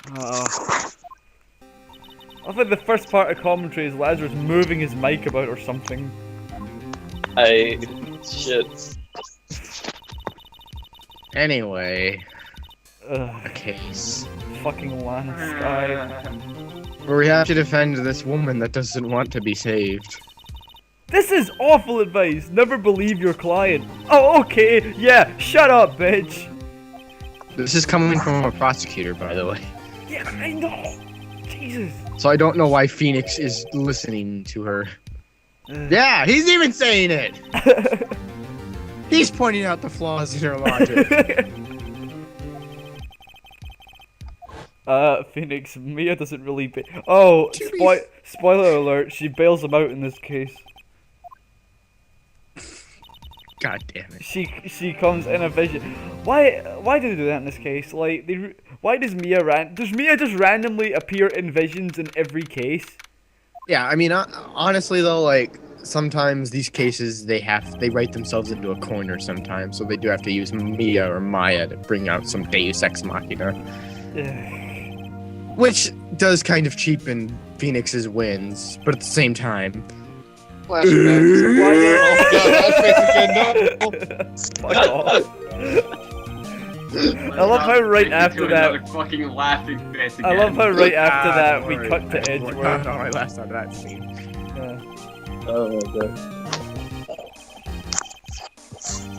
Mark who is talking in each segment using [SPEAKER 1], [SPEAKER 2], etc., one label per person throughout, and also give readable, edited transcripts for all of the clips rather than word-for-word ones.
[SPEAKER 1] I think the first part of commentary is Lazarus moving his mic about or something.
[SPEAKER 2] Shit.
[SPEAKER 3] Anyway,
[SPEAKER 1] Ugh,
[SPEAKER 3] a case
[SPEAKER 1] fucking Lana Sky.
[SPEAKER 3] where we have to defend this woman that doesn't want to be saved.
[SPEAKER 1] This is awful advice. Never believe your client. Oh, okay. Yeah, shut up, bitch.
[SPEAKER 3] This is coming from a prosecutor, by the way.
[SPEAKER 1] Yeah, I know. Jesus.
[SPEAKER 3] So I don't know why Phoenix is listening to her. Yeah, he's even saying it! He's pointing out the flaws in her logic.
[SPEAKER 1] Phoenix, Mia doesn't really Oh, spoiler alert, she bails him out in this case.
[SPEAKER 3] God damn it.
[SPEAKER 1] She comes in a vision. Why do they do that in this case? Like, why does Mia does Mia just randomly appear in visions in every case?
[SPEAKER 3] Yeah, I mean, honestly though, like, sometimes these cases, they write themselves into a corner sometimes, so they do have to use Mia or Maya to bring out some Deus Ex Machina. Which does kind of cheapen Phoenix's wins, but at the same time...
[SPEAKER 2] Flashbacks.
[SPEAKER 1] Fuck off. I love how right after that.
[SPEAKER 4] Fucking laughing face again.
[SPEAKER 1] I love how right after that we cut to Edgeworth.
[SPEAKER 3] I last out of that scene.
[SPEAKER 2] Oh my god.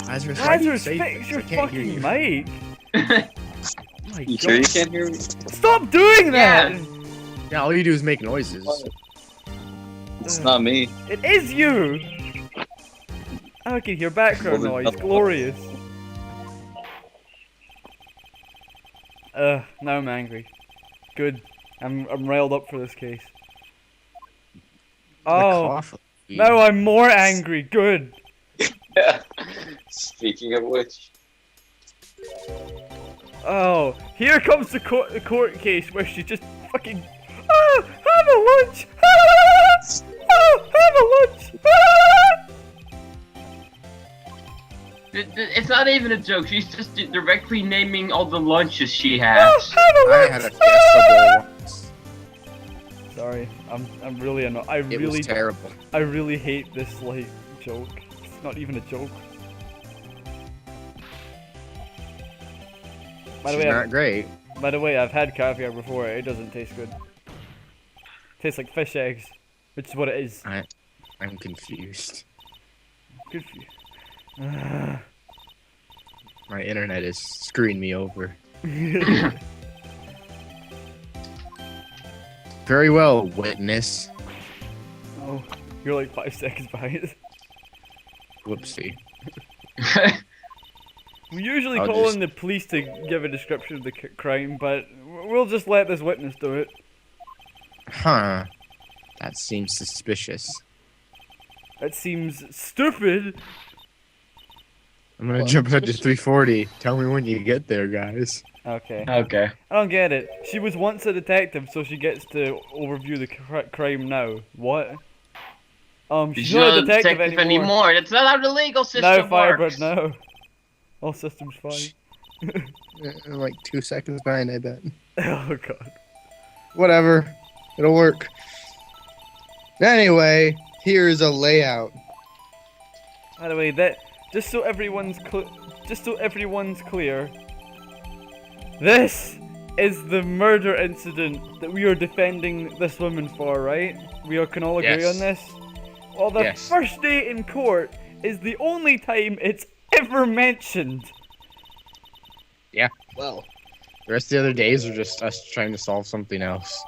[SPEAKER 1] Lazarus, fix your fucking mic. My
[SPEAKER 2] You
[SPEAKER 1] God.
[SPEAKER 2] sure you can't hear me?
[SPEAKER 1] Stop doing that!
[SPEAKER 3] Yeah, all you do is make noises.
[SPEAKER 2] It's not me.
[SPEAKER 1] It is you! I can hear background
[SPEAKER 2] Well,
[SPEAKER 1] noise. Glorious. Now I'm angry. Good. I'm railed up for this case. Oh, now I'm more angry. Good.
[SPEAKER 2] Speaking of which.
[SPEAKER 1] Oh, here comes the court case where she just fucking. Oh, have a lunch. Oh, have a lunch.
[SPEAKER 4] It's not even a joke. She's just directly naming all the lunches she
[SPEAKER 1] Oh,
[SPEAKER 4] has.
[SPEAKER 1] have a
[SPEAKER 3] I
[SPEAKER 1] lunch.
[SPEAKER 3] had a Fiesta bowl once.
[SPEAKER 1] Sorry, I'm really annoyed.
[SPEAKER 3] It was terrible.
[SPEAKER 1] I really hate this like joke. It's not even a joke. By the
[SPEAKER 3] She's
[SPEAKER 1] way,
[SPEAKER 3] not great.
[SPEAKER 1] By the way, I've had caviar before. It doesn't taste good. Tastes like fish eggs, which is what it is.
[SPEAKER 3] I'm confused.
[SPEAKER 1] Good for you.
[SPEAKER 3] My internet is screwing me over. Very well, witness.
[SPEAKER 1] Oh, you're like 5 seconds behind.
[SPEAKER 3] Whoopsie.
[SPEAKER 1] We usually
[SPEAKER 3] I'll
[SPEAKER 1] call
[SPEAKER 3] just-
[SPEAKER 1] in the police to give a description of the crime, but we'll just let this witness do it.
[SPEAKER 3] Huh. That seems suspicious.
[SPEAKER 1] It seems stupid.
[SPEAKER 3] I'm gonna jump ahead to 340. Tell me when you get there, guys.
[SPEAKER 1] Okay.
[SPEAKER 4] Okay.
[SPEAKER 1] I don't get it. She was once a detective, so she gets to overview the crime now. What? She's not a detective anymore.
[SPEAKER 4] That's not how the legal system
[SPEAKER 1] Now,
[SPEAKER 4] works.
[SPEAKER 1] Firebird, no. All systems fine.
[SPEAKER 3] I'm like 2 seconds behind, I bet.
[SPEAKER 1] Oh god.
[SPEAKER 3] Whatever. It'll work. Anyway, here's a layout.
[SPEAKER 1] By the way, that just so everyone's clear, this is the murder incident that we are defending this woman for, right? We can all agree
[SPEAKER 3] Yes.
[SPEAKER 1] on this. Well, the
[SPEAKER 3] Yes.
[SPEAKER 1] first day in court is the only time it's ever mentioned.
[SPEAKER 3] Yeah. Well, the rest of the other days are just us trying to solve something else.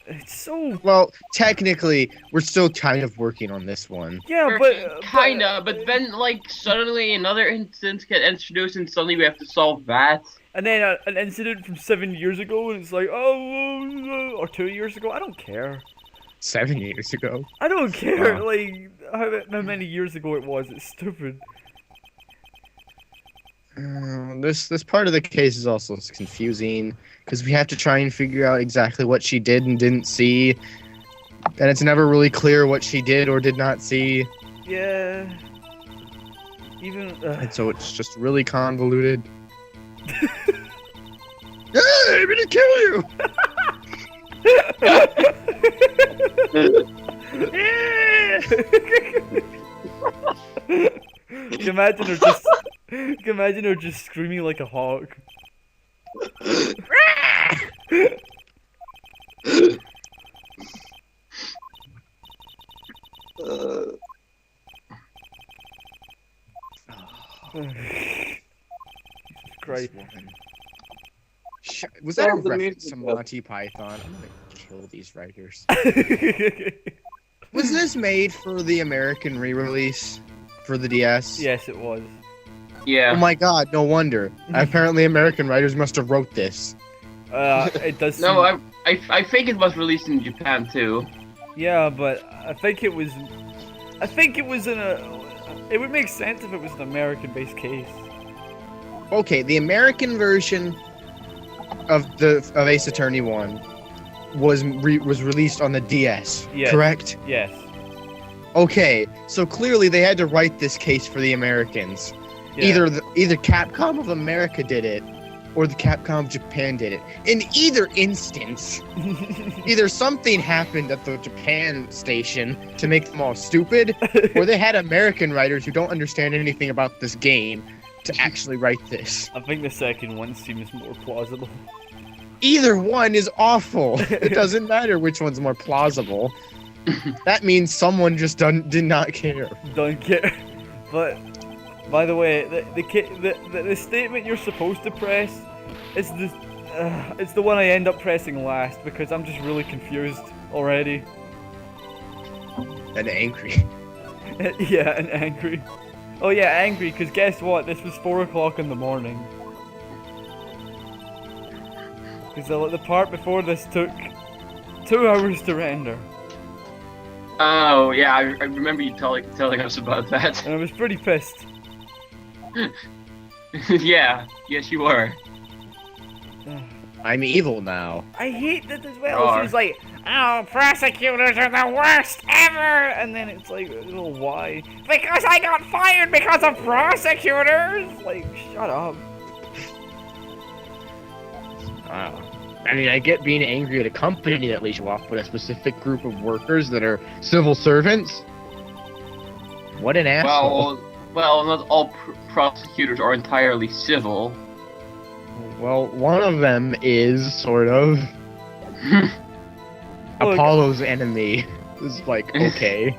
[SPEAKER 1] It's so
[SPEAKER 3] Well, technically, we're still kind of working on this one.
[SPEAKER 1] yeah,
[SPEAKER 4] Kinda, but then like suddenly another instance gets introduced and suddenly we have to solve that.
[SPEAKER 1] and then an incident from 7 years ago, and it's like, oh, or 2 years ago. I don't care.
[SPEAKER 3] 7 years ago.
[SPEAKER 1] I don't care.
[SPEAKER 3] Wow.
[SPEAKER 1] Like how many years ago it was. It's stupid.
[SPEAKER 3] This part of the case is also confusing because we have to try and figure out exactly what she did and didn't see, and it's never really clear what she did or did not see,
[SPEAKER 1] Yeah. Even.
[SPEAKER 3] and so it's just really convoluted. to kill you!
[SPEAKER 1] Can you imagine her just screaming like a hawk. Christ.
[SPEAKER 3] Was that a
[SPEAKER 2] Oh, the
[SPEAKER 3] reference to
[SPEAKER 2] music.
[SPEAKER 3] Monty Python? I'm gonna kill these writers. Was this made for the American re-release for the DS?
[SPEAKER 1] Yes, it was.
[SPEAKER 4] Yeah.
[SPEAKER 3] Oh my god, no wonder. Apparently American writers must have wrote this.
[SPEAKER 1] It does.
[SPEAKER 4] No, I think it was released in Japan too.
[SPEAKER 1] Yeah, but I think it was. I think it was in a. It would make sense if it was an American-based case.
[SPEAKER 3] Okay, the American version of Ace Attorney 1 was released on the DS,
[SPEAKER 1] Yes.
[SPEAKER 3] correct?
[SPEAKER 1] Yes.
[SPEAKER 3] Okay, so clearly they had to write this case for the Americans.
[SPEAKER 1] Yeah.
[SPEAKER 3] Either Capcom of America did it, or the Capcom of Japan did it. In either instance, either something happened at the Japan station to make them all stupid, or they had American writers who don't understand anything about this game to actually write this.
[SPEAKER 1] I think the second one seems more plausible.
[SPEAKER 3] Either one is awful. It doesn't matter which one's more plausible. That means someone just did not care.
[SPEAKER 1] Don't care. But by the way, the statement you're supposed to press is it's the one I end up pressing last because I'm just really confused already.
[SPEAKER 3] And angry.
[SPEAKER 1] Yeah, and angry. Oh yeah, angry, because guess what? This was 4 o'clock in the morning. Because the part before this took 2 hours to render.
[SPEAKER 4] Oh yeah, I remember you telling us about that.
[SPEAKER 1] And I was pretty pissed.
[SPEAKER 4] Yeah, yes you were.
[SPEAKER 3] I'm evil now.
[SPEAKER 1] I hate that as well.
[SPEAKER 4] Roar.
[SPEAKER 1] She's like, oh, prosecutors are the worst ever! And then it's like, oh, why? Because I got fired because of prosecutors! Like, shut up.
[SPEAKER 3] Wow. I mean, I get being angry at a company that lays you off, but a specific group of workers that are civil servants? What an asshole.
[SPEAKER 4] Well, not all prosecutors are entirely civil.
[SPEAKER 3] Well, one of them is, sort of.
[SPEAKER 1] Look.
[SPEAKER 3] Apollo's enemy is like, okay.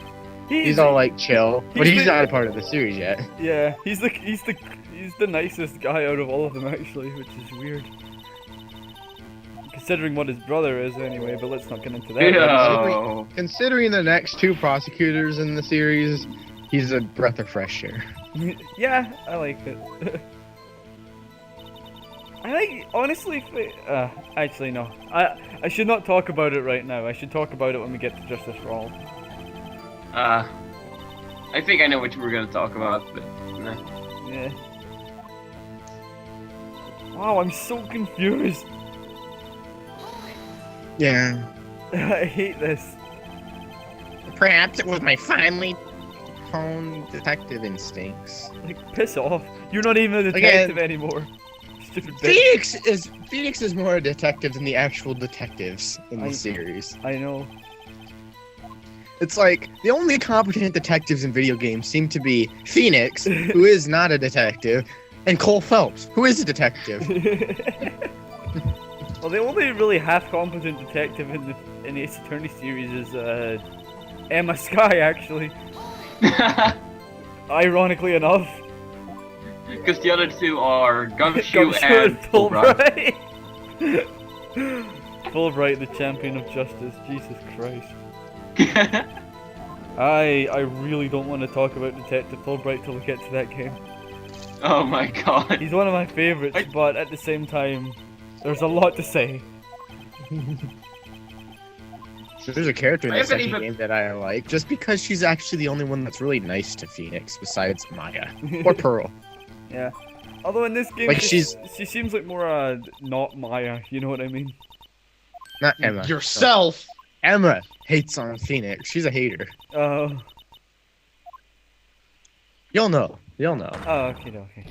[SPEAKER 3] He's all like chill, but he's not a part of the series yet.
[SPEAKER 1] Yeah, he's the nicest guy out of all of them actually, which is weird. Considering what his brother is anyway, but let's not get into that.
[SPEAKER 4] No.
[SPEAKER 3] Considering the next two prosecutors in the series, he's a breath of fresh air.
[SPEAKER 1] Yeah, I like it. I like, honestly, actually no. I should not talk about it right now. I should talk about it when we get to Justice for All.
[SPEAKER 4] I think I know what you were gonna talk about, but nah.
[SPEAKER 1] Yeah. Wow, I'm so confused.
[SPEAKER 3] Yeah.
[SPEAKER 1] I hate this.
[SPEAKER 3] Perhaps it was my finely honed detective instincts.
[SPEAKER 1] Like, piss off. You're not even a detective anymore. Stupid bitch.
[SPEAKER 3] Phoenix is more a detective than the actual detectives in the series.
[SPEAKER 1] I know.
[SPEAKER 3] It's like the only competent detectives in video games seem to be Phoenix, who is not a detective, and Cole Phelps, who is a detective.
[SPEAKER 1] Well, the only really half-competent detective in the Ace Attorney series is Emma Skye, actually. Ironically enough.
[SPEAKER 4] Because the other two are Gumshoe and Fulbright.
[SPEAKER 1] Fulbright, the champion of justice. Jesus Christ. I really don't want to talk about Detective Fulbright till we get to that game.
[SPEAKER 4] Oh my god.
[SPEAKER 1] He's one of my favorites, but at the same time, there's a lot to say.
[SPEAKER 3] So there's a character in
[SPEAKER 4] I
[SPEAKER 3] the
[SPEAKER 4] haven't
[SPEAKER 3] second
[SPEAKER 4] even-
[SPEAKER 3] game that I like, just because she's actually the only one that's really nice to Phoenix, besides Maya. Or Pearl.
[SPEAKER 1] Yeah. Although in this game,
[SPEAKER 3] Like,
[SPEAKER 1] she seems like more not Maya, you know what I mean?
[SPEAKER 3] Not Emma.
[SPEAKER 5] Yourself!
[SPEAKER 3] Emma hates on Phoenix. She's a hater.
[SPEAKER 1] Oh,
[SPEAKER 3] You'll know. You'll know.
[SPEAKER 1] okay.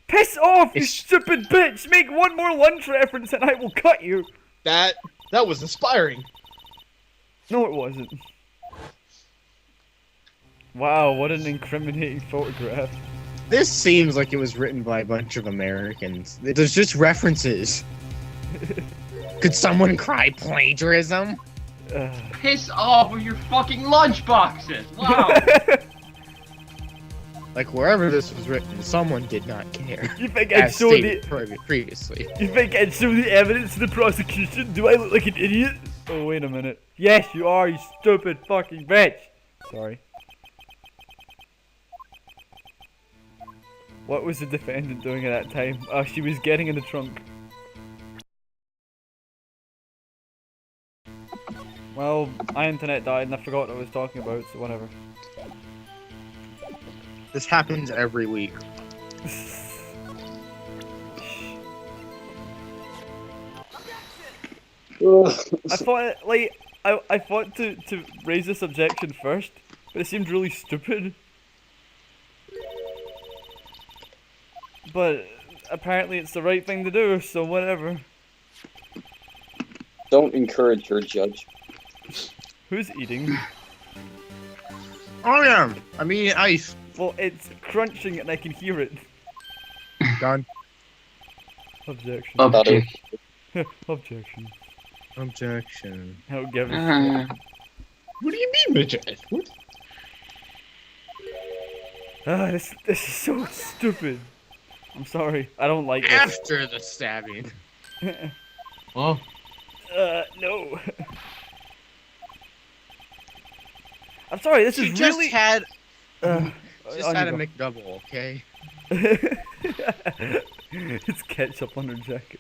[SPEAKER 1] Piss off, you
[SPEAKER 3] It's-
[SPEAKER 1] stupid bitch! Make one more lunch reference and I will cut you!
[SPEAKER 3] That was inspiring.
[SPEAKER 1] No, it wasn't. Wow, what an incriminating photograph.
[SPEAKER 3] This seems like it was written by a bunch of Americans. There's just references. Could someone cry plagiarism?
[SPEAKER 4] Piss off with your fucking lunch boxes. Wow.
[SPEAKER 3] Like wherever this was written, someone did not care.
[SPEAKER 1] You think I'd
[SPEAKER 3] As
[SPEAKER 1] show
[SPEAKER 3] stated
[SPEAKER 1] the
[SPEAKER 3] previously.
[SPEAKER 1] You think I'd show the evidence to the prosecution? Do I look like an idiot? Oh wait a minute. Yes, you are, you stupid fucking bitch. Sorry. What was the defendant doing at that time? Oh, she was getting in the trunk. Well, my internet died and I forgot what I was talking about, so whatever.
[SPEAKER 3] This happens every week.
[SPEAKER 1] I thought, like, I thought to raise this objection first, but it seemed really stupid. But apparently it's the right thing to do, so whatever.
[SPEAKER 2] Don't encourage her, Judge.
[SPEAKER 1] Who's eating?
[SPEAKER 3] Oh yeah, I'm eating ice.
[SPEAKER 1] Well, it's crunching and I can hear it.
[SPEAKER 3] Done.
[SPEAKER 1] Objection.
[SPEAKER 4] Object.
[SPEAKER 1] Objection.
[SPEAKER 3] Objection.
[SPEAKER 1] How give
[SPEAKER 3] What do you mean, Richard? What?
[SPEAKER 1] this is so stupid. I'm sorry. I don't like this.
[SPEAKER 3] After the stabbing. Well,
[SPEAKER 1] No. I'm sorry. This
[SPEAKER 3] she
[SPEAKER 1] is
[SPEAKER 3] just
[SPEAKER 1] really.
[SPEAKER 3] had
[SPEAKER 1] On
[SPEAKER 3] had a
[SPEAKER 1] you go.
[SPEAKER 3] McDouble, okay?
[SPEAKER 1] It's ketchup on her jacket.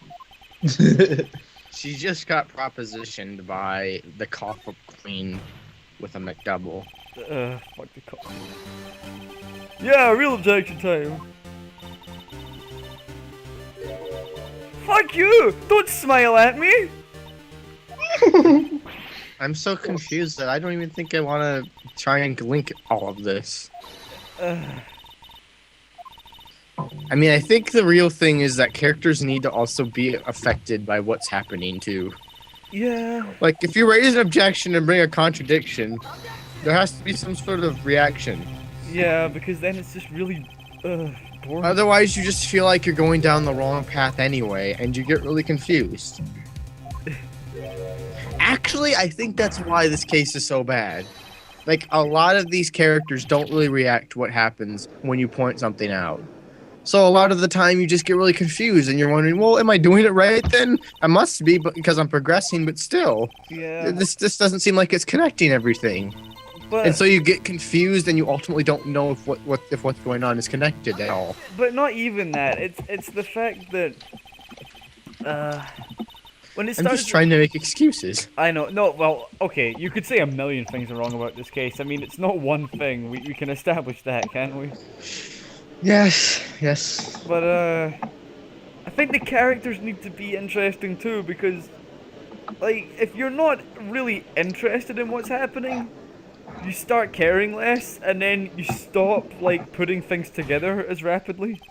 [SPEAKER 3] She just got propositioned by the coffee queen with a McDouble.
[SPEAKER 1] Fuck the cop. Yeah, real objection time. Fuck you! Don't smile at me!
[SPEAKER 3] I'm so confused that I don't even think I want to try and link all of this. I mean, I think the real thing is that characters need to also be affected by what's happening too.
[SPEAKER 1] Yeah.
[SPEAKER 3] Like, if you raise an objection and bring a contradiction, there has to be some sort of reaction.
[SPEAKER 1] Yeah, because then it's just really boring.
[SPEAKER 3] Otherwise, you just feel like you're going down the wrong path anyway, and you get really confused. Actually, I think that's why this case is so bad. Like, a lot of these characters don't really react to what happens when you point something out. So a lot of the time you just get really confused and you're wondering, well, am I doing it right then? I must be, but because I'm progressing, but still.
[SPEAKER 1] Yeah.
[SPEAKER 3] This doesn't seem like it's connecting everything.
[SPEAKER 1] But
[SPEAKER 3] And so you get confused and you ultimately don't know if what's going on is connected at all.
[SPEAKER 1] but not even that. It's the fact that when it
[SPEAKER 3] I'm
[SPEAKER 1] starts.
[SPEAKER 3] just trying to make excuses.
[SPEAKER 1] I know. No, well, okay. You could say a million things are wrong about this case. I mean, it's not one thing. We can establish that, can't we?
[SPEAKER 3] Yes.
[SPEAKER 1] But I think the characters need to be interesting too, because like if you're not really interested in what's happening, you start caring less, and then you stop like putting things together as rapidly,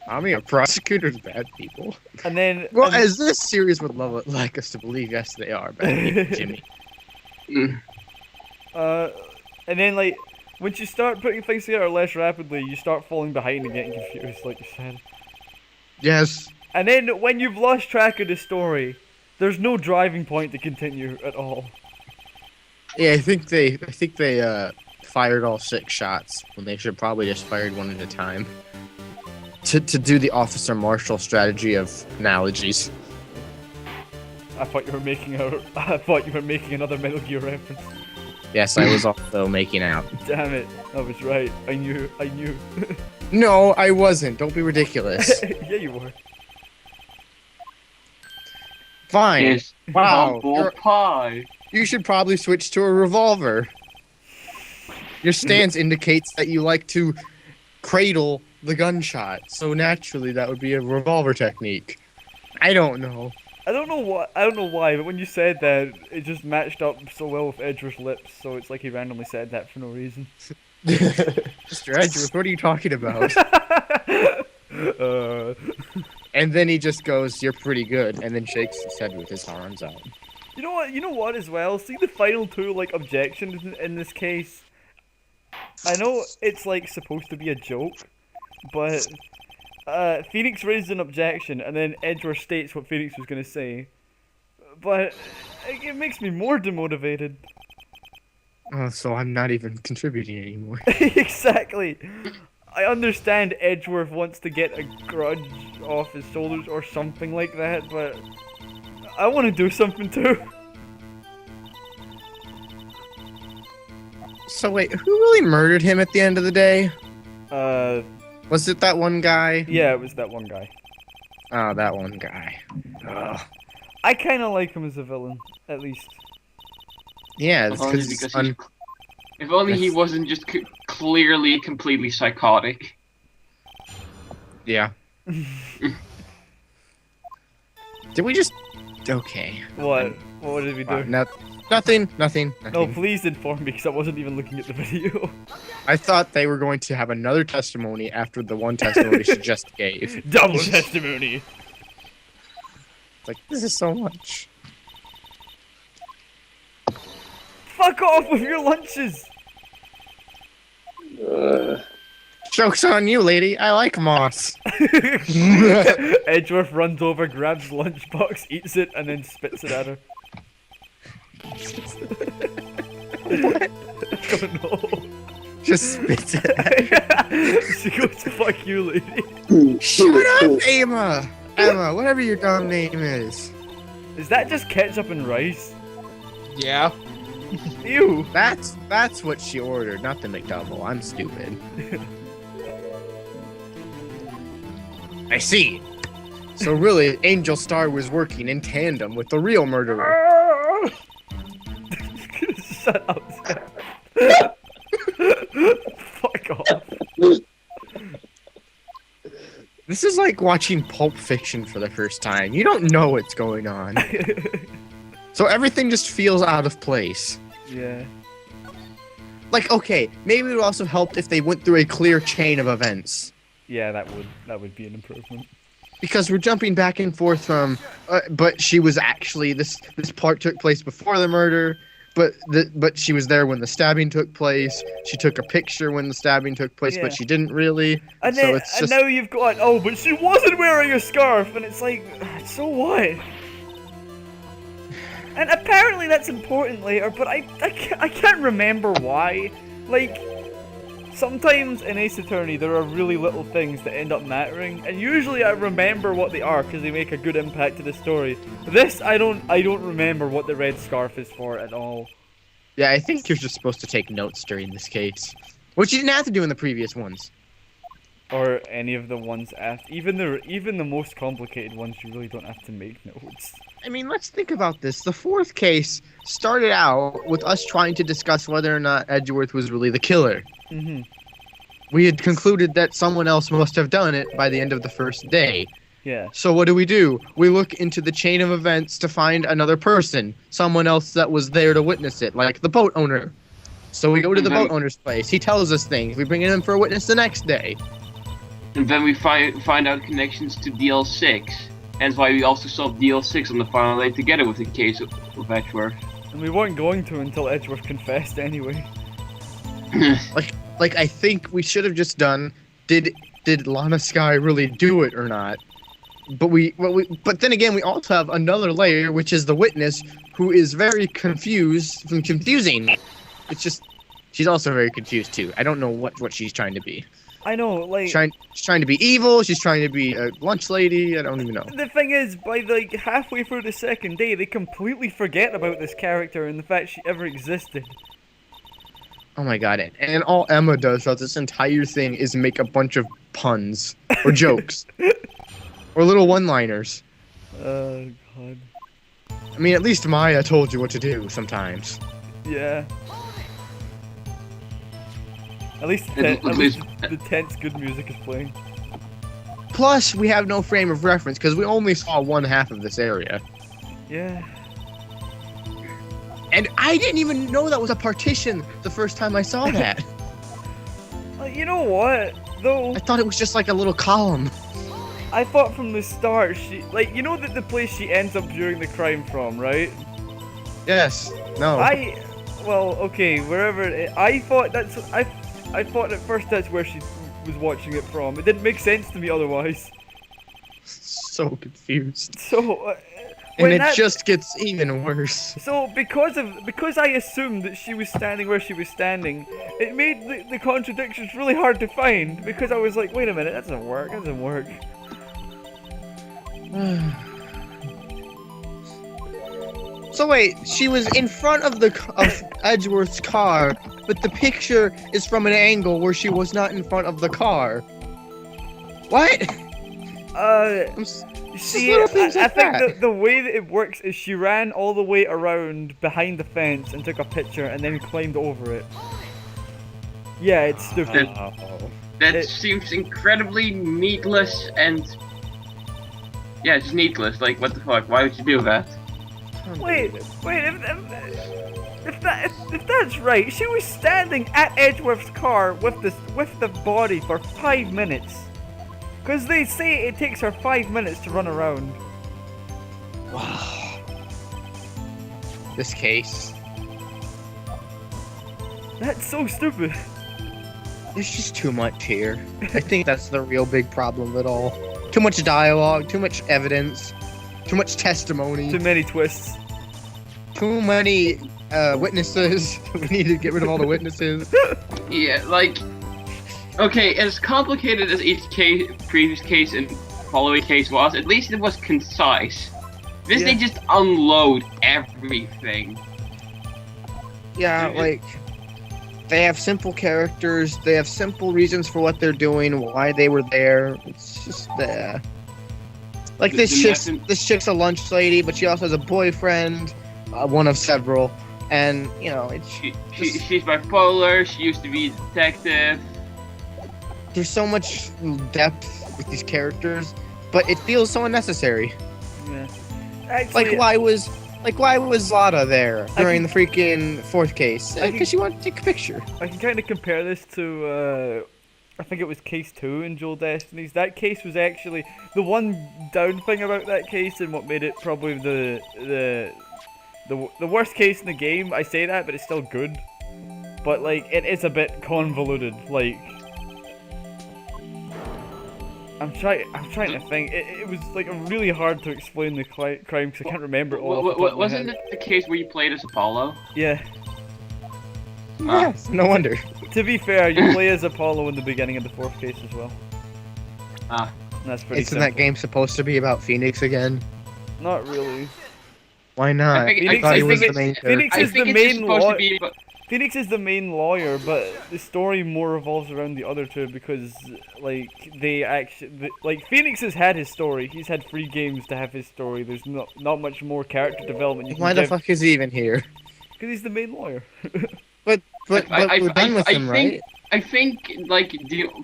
[SPEAKER 3] I mean, prosecutors bad people.
[SPEAKER 1] and then
[SPEAKER 3] Well,
[SPEAKER 1] and-
[SPEAKER 3] as this series would like us to believe, yes, they are bad people, Jimmy.
[SPEAKER 1] and then like once you start putting things together less rapidly, you start falling behind and getting confused, like you said.
[SPEAKER 3] Yes.
[SPEAKER 1] And then when you've lost track of the story, there's no driving point to continue at all.
[SPEAKER 3] Yeah, I think they fired all 6 shots when they should probably just fired one at a time. To do the Officer Marshall strategy of analogies.
[SPEAKER 1] I thought you were making another Metal Gear reference.
[SPEAKER 3] Yes, I was also making out.
[SPEAKER 1] Damn it, I was right. I knew.
[SPEAKER 3] No, I wasn't. Don't be ridiculous.
[SPEAKER 1] Yeah, you were.
[SPEAKER 3] Fine.
[SPEAKER 4] Yes.
[SPEAKER 3] Wow.
[SPEAKER 4] Humble
[SPEAKER 3] you're-
[SPEAKER 4] pie.
[SPEAKER 3] You should probably switch to a revolver. Your stance indicates that you like to cradle the gunshot, so naturally that would be a revolver technique. I don't know.
[SPEAKER 1] I don't know why, but when you said that, it just matched up so well with Edgeworth's lips, so it's like he randomly said that for no reason.
[SPEAKER 3] Mr. Edgeworth, what are you talking about?
[SPEAKER 1] Uh,
[SPEAKER 3] And then he just goes, "You're pretty good," and then shakes his head with his arms out.
[SPEAKER 1] you know what? You know what as well? See the final two like objections in this case. I know it's like supposed to be a joke, but Phoenix raised an objection, and then Edgeworth states what Phoenix was gonna say. But it makes me more demotivated.
[SPEAKER 3] Oh, so I'm not even contributing anymore.
[SPEAKER 1] Exactly. I understand Edgeworth wants to get a grudge off his shoulders or something like that, but I want to do something too.
[SPEAKER 3] So wait, who really murdered him at the end of the day?
[SPEAKER 1] Uh,
[SPEAKER 3] Was it that one guy?
[SPEAKER 1] yeah, it was that one guy.
[SPEAKER 3] Oh, that one guy. Ugh.
[SPEAKER 1] I kind of like him as a villain, at least.
[SPEAKER 3] Yeah,
[SPEAKER 4] If
[SPEAKER 3] it's
[SPEAKER 4] only,
[SPEAKER 3] because
[SPEAKER 4] if only he wasn't just clearly, completely psychotic.
[SPEAKER 3] yeah. Did we just? Okay.
[SPEAKER 1] What? What did we do?
[SPEAKER 3] Nothing.
[SPEAKER 1] No, please inform me, because I wasn't even looking at the video.
[SPEAKER 3] I thought they were going to have another testimony after the one testimony she just gave.
[SPEAKER 1] Double testimony.
[SPEAKER 3] It's like, this is so much.
[SPEAKER 1] Fuck off with your lunches.
[SPEAKER 3] Joke's on you, lady. I like moss.
[SPEAKER 1] Edgeworth runs over, grabs the lunchbox, eats it, and then spits it at her.
[SPEAKER 3] What?
[SPEAKER 1] I don't know.
[SPEAKER 3] Just spits it at her.
[SPEAKER 1] She goes, fuck you, lady.
[SPEAKER 3] Shut up, Emma. Emma, whatever your dumb name is.
[SPEAKER 1] Is that just ketchup and rice?
[SPEAKER 3] Yeah.
[SPEAKER 1] Ew.
[SPEAKER 3] That's what she ordered, not the McDouble. I'm stupid. I see. So really, Angel Star was working in tandem with the real murderer.
[SPEAKER 1] Shut up, Zach. Fuck off.
[SPEAKER 3] This is like watching Pulp Fiction for the first time. You don't know what's going on. So everything just feels out of place.
[SPEAKER 1] Yeah.
[SPEAKER 3] Like, okay, maybe it would also help if they went through a clear chain of events.
[SPEAKER 1] Yeah, that would be an improvement.
[SPEAKER 3] Because we're jumping back and forth from, but she was actually, this part took place before the murder, but she was there when the stabbing took place. She took a picture when the stabbing took place,
[SPEAKER 1] Yeah.
[SPEAKER 3] but she didn't really.
[SPEAKER 1] And
[SPEAKER 3] so
[SPEAKER 1] then,
[SPEAKER 3] it's
[SPEAKER 1] and
[SPEAKER 3] just,
[SPEAKER 1] now you've got, oh, but she wasn't wearing a scarf, and it's like, so what? And apparently that's important later, but I can't remember why. Like, sometimes in Ace Attorney there are really little things that end up mattering, and usually I remember what they are because they make a good impact to the story. This, I don't remember what the red scarf is for at all.
[SPEAKER 3] yeah, I think you're just supposed to take notes during this case. Which you didn't have to do in the previous ones.
[SPEAKER 1] Or any of the ones after. Even the most complicated ones, you really don't have to make notes.
[SPEAKER 3] I mean, let's think about this. The fourth case started out with us trying to discuss whether or not Edgeworth was really the killer.
[SPEAKER 1] Mm-hmm.
[SPEAKER 3] We had concluded that someone else must have done it by the end of the first day.
[SPEAKER 1] Yeah.
[SPEAKER 3] So what do? We look into the chain of events to find another person, someone else that was there to witness it, like the boat owner. So we go to the boat owner's place. He tells us things. We bring him in for a witness the next day.
[SPEAKER 4] And then we find out connections to DL6. Hence why we also solved DL6 on the final day together with the case of Edgeworth.
[SPEAKER 1] And we weren't going to until Edgeworth confessed anyway.
[SPEAKER 3] Like I think we should have just done. Did Lana Sky really do it or not? But then again, we also have another layer, which is the witness, who is very confusing. It's just she's also very confused too. I don't know what she's trying to be.
[SPEAKER 1] I know, like...
[SPEAKER 3] She's trying to be evil. She's trying to be a lunch lady. I don't even know.
[SPEAKER 1] The thing is, by like halfway through the second day, they completely forget about this character and the fact she ever existed.
[SPEAKER 3] Oh my god! And all Emma does throughout this entire thing is make a bunch of puns or jokes or little one-liners.
[SPEAKER 1] Oh god.
[SPEAKER 3] I mean, at least Maya told you what to do sometimes.
[SPEAKER 1] Yeah. At least the tense good music is playing.
[SPEAKER 3] Plus, we have no frame of reference because we only saw one half of this area.
[SPEAKER 1] Yeah.
[SPEAKER 3] And I didn't even know that was a partition the first time I saw that.
[SPEAKER 1] You know what, though?
[SPEAKER 3] I thought it was just like a little column.
[SPEAKER 1] I thought from the start she, like, you know that the place she ends up viewing the crime from, right?
[SPEAKER 3] Yes. No.
[SPEAKER 1] Well, okay, wherever I thought I thought at first that's where she was watching it from. It didn't make sense to me otherwise.
[SPEAKER 3] So confused.
[SPEAKER 1] So,
[SPEAKER 3] And
[SPEAKER 1] when
[SPEAKER 3] it
[SPEAKER 1] that-
[SPEAKER 3] just gets even worse.
[SPEAKER 1] So because I assumed that she was standing where she was standing, it made the contradictions really hard to find because I was like, wait a minute, that doesn't work. That doesn't work.
[SPEAKER 3] So wait, she was in front of Edgeworth's car, but the picture is from an angle where she was not in front of the car. What?
[SPEAKER 1] See,
[SPEAKER 3] little things
[SPEAKER 1] I
[SPEAKER 3] like
[SPEAKER 1] think
[SPEAKER 3] that.
[SPEAKER 1] the way that it works is she ran all the way around behind the fence and took a picture and then climbed over it. Yeah, it's stupid.
[SPEAKER 4] That
[SPEAKER 1] It-
[SPEAKER 4] seems incredibly needless and... Yeah, just needless. Like, what the fuck? Why would you do that?
[SPEAKER 1] Wait, if that's right, she was standing at Edgeworth's car with the body for 5 minutes. Because they say it takes her 5 minutes to run around.
[SPEAKER 3] This case.
[SPEAKER 1] That's so stupid.
[SPEAKER 3] There's just too much here. I think that's the real big problem of it all. Too much dialogue, too much evidence, too much testimony,
[SPEAKER 1] Too many twists.
[SPEAKER 3] too many witnesses. We need to get rid of all the witnesses.
[SPEAKER 4] Yeah, like... Okay, as complicated as each case, previous case and following case was, at least it was concise. This, they
[SPEAKER 1] Yeah.
[SPEAKER 4] just unload everything.
[SPEAKER 3] Yeah, like they have simple characters, they have simple reasons for what they're doing, why they were there. It's just like
[SPEAKER 4] The
[SPEAKER 3] this chick's a lunch lady, but she also has a boyfriend, one of several, and you know,
[SPEAKER 4] She's bipolar, she used to be a detective.
[SPEAKER 3] there's so much depth with these characters, but it feels so unnecessary.
[SPEAKER 1] Yeah. Actually,
[SPEAKER 3] Why was Lada there
[SPEAKER 1] I
[SPEAKER 3] during the freaking fourth case?
[SPEAKER 1] I can-
[SPEAKER 3] Because she wanted to take a picture.
[SPEAKER 1] I can kind of compare this to, I think it was case 2 in Dual Destinies. That case was actually the one down thing about that case, and what made it probably the worst case in the game. I say that, but it's still good. But like, it is a bit convoluted. Like, I'm trying to think. It was like really hard to explain the crime because I can't remember it all. off the top of my
[SPEAKER 4] Wasn't
[SPEAKER 1] head.
[SPEAKER 4] it the case where you played as Apollo?
[SPEAKER 1] Yeah.
[SPEAKER 3] Yes, no wonder.
[SPEAKER 1] To be fair, you play as Apollo in the beginning of the fourth case as well.
[SPEAKER 4] Ah.
[SPEAKER 1] And that's pretty
[SPEAKER 3] Isn't
[SPEAKER 1] simple.
[SPEAKER 3] that game supposed to be about Phoenix again?
[SPEAKER 1] Not really.
[SPEAKER 3] Why not?
[SPEAKER 1] Phoenix
[SPEAKER 3] thought he
[SPEAKER 1] is
[SPEAKER 3] was
[SPEAKER 1] the-
[SPEAKER 3] the main
[SPEAKER 1] Phoenix
[SPEAKER 3] character.
[SPEAKER 1] is the
[SPEAKER 4] it's
[SPEAKER 1] main
[SPEAKER 4] just supposed
[SPEAKER 1] law-
[SPEAKER 4] to be about...
[SPEAKER 1] Phoenix is the main lawyer, but the story more revolves around the other two because, like, Phoenix has had his story. He's had 3 games to have his story. There's not much more character development you can
[SPEAKER 3] Why the
[SPEAKER 1] give.
[SPEAKER 3] fuck is he even here?
[SPEAKER 1] Because he's the main lawyer.
[SPEAKER 3] But we're done with him, right?
[SPEAKER 4] I think, like,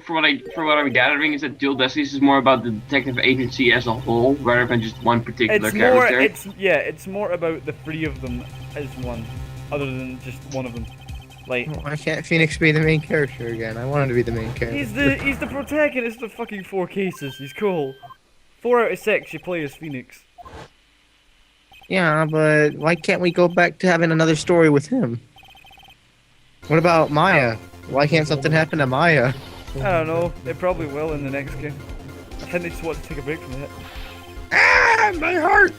[SPEAKER 4] for what I'm gathering is that Dual Destinies is more about the detective agency as a whole, rather than just one particular character.
[SPEAKER 1] It's more about the 3 of them as one, other than just one of them. Like,
[SPEAKER 3] Why can't Phoenix be the main character again? I want him to be the main character.
[SPEAKER 1] he's the protagonist of fucking 4 cases. He's cool. 4 out of 6 you play as Phoenix.
[SPEAKER 3] Yeah, but why can't we go back to having another story with him? What about Maya? Why can't something happen to Maya?
[SPEAKER 1] I don't know. They probably will in the next game. I think they just want to take a break from that.
[SPEAKER 3] Ah, my heart!